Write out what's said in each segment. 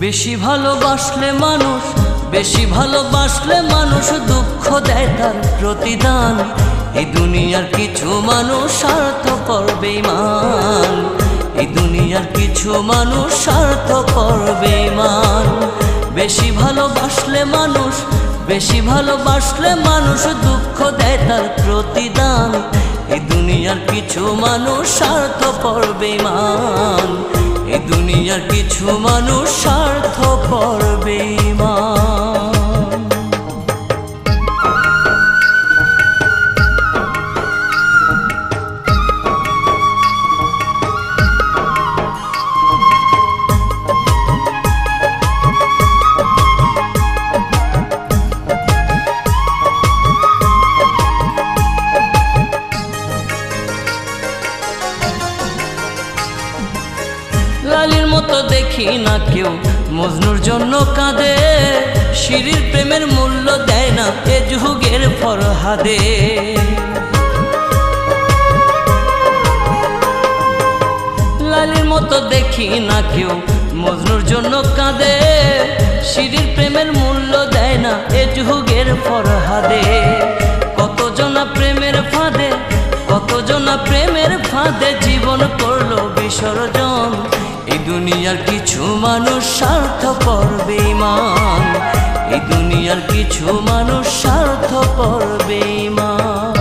বেশি ভালোবাসলে মানুষ, বেশি ভালোবাসলে মানুষ দুঃখ দেয় তার প্রতিদান। এই দুনিয়ার কিছু মানুষ স্বার্থপর বেঈমান, এই দুনিয়ার কিছু মানুষ স্বার্থপর বেঈমান। বেশি ভালোবাসলে মানুষ, বেশি ভালোবাসলে মানুষ দুঃখ দেয় তার প্রতিদান। এই দুনিয়ার কিছু মানুষ স্বার্থপর বেঈমান, এই দুনিয়ার কিছু মানুষ স্বার্থপর বেঈমান। লালির মতো দেখি না কেউ মজনুর জন্য কাঁদে, শিরির প্রেমের মূল্য দেয় না এ যুগের ফরহাদে। লালির মতো দেখি না কেউ মজনুর জন্য কাঁদে, শিরির প্রেমের মূল্য দেয় না এ যুগের ফরহাদে। কতজনা প্রেমের ফাঁদে, কতজনা প্রেমের ফাঁদে জীবন করলো বিসর্জন। এই দুনিয়ার কিছু মানুষ স্বার্থপর বেঈমান, এই দুনিয়ার কিছু মানুষ স্বার্থপর বেঈমান।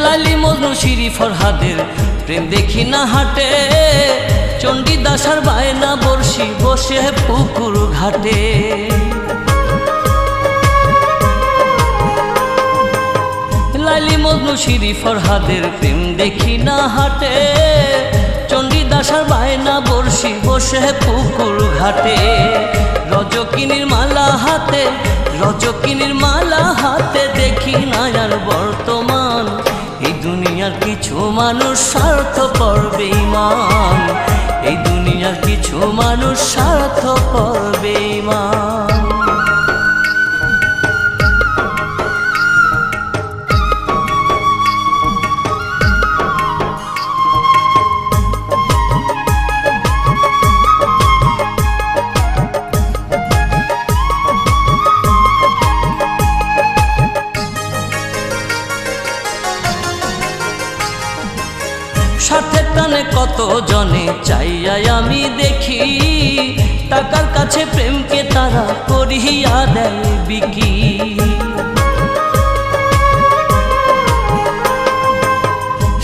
লালি মজনু শিরি ফরহাদের প্রেম দেখি না হাটে, চণ্ডীদাস আর বায়না বর্ষি বসে পুকুর ঘাটে। লালি মজনু শিরি ফরহাদের প্রেম দেখি না হাটে, চণ্ডীদাস আর বায়না বর্ষি বসে পুকুর ঘাটে। রজকিনীর মালা হাতে, রজকিনীর মালা হাতে দেখি না আর বর্তমান। এই দুনিয়ার কিছু মানুষ স্বার্থপর বেঈমান, এই দুনিয়ার কিছু মানুষ স্বার্থপর বেঈমান। স্বার্থের টানে কত জনে চাইয়াই আমি দেখি, টাকার কাছে প্রেমকে তারা করিয়া দেয় বিকি।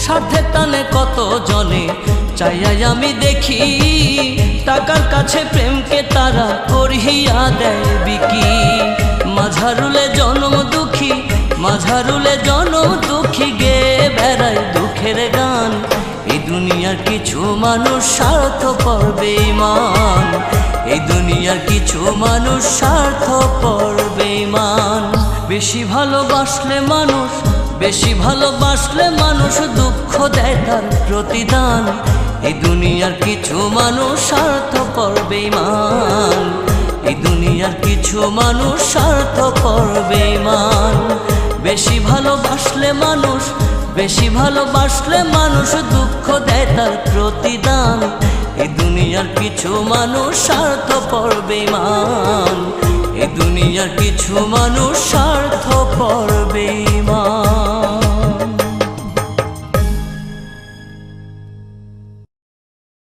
স্বার্থের টানে কত জনে চাইয়াই আমি দেখি, টাকার কাছে প্রেমকে তারা করিয়া দেয় বিকি। মাঝারুলে জনম দুঃখী, মাঝারুলে জনম দুঃখী গে বেড়ায় দুঃখের গান। এই দুনিয়ার কিছু মানুষ স্বার্থপর বেঈমান, এই দুনিয়ার কিছু মানুষ স্বার্থপর বেঈমান। বেশি ভালোবাসলে মানুষ, বেশি ভালোবাসলে মানুষ দুঃখ দেয় তার প্রতিদান। এই দুনিয়ার কিছু মানুষ স্বার্থপর বেঈমান, এই দুনিয়ার কিছু মানুষ স্বার্থপর বেঈমান। বেশি ভালোবাসলে মানুষ, বেশি ভালোবাসলে মানুষ দুঃখ দেয় তার প্রতিদান। এই দুনিয়ার কিছু মানুষ স্বার্থপর বেঈমান, এই দুনিয়ার কিছু মানুষ স্বার্থপর বেঈমান।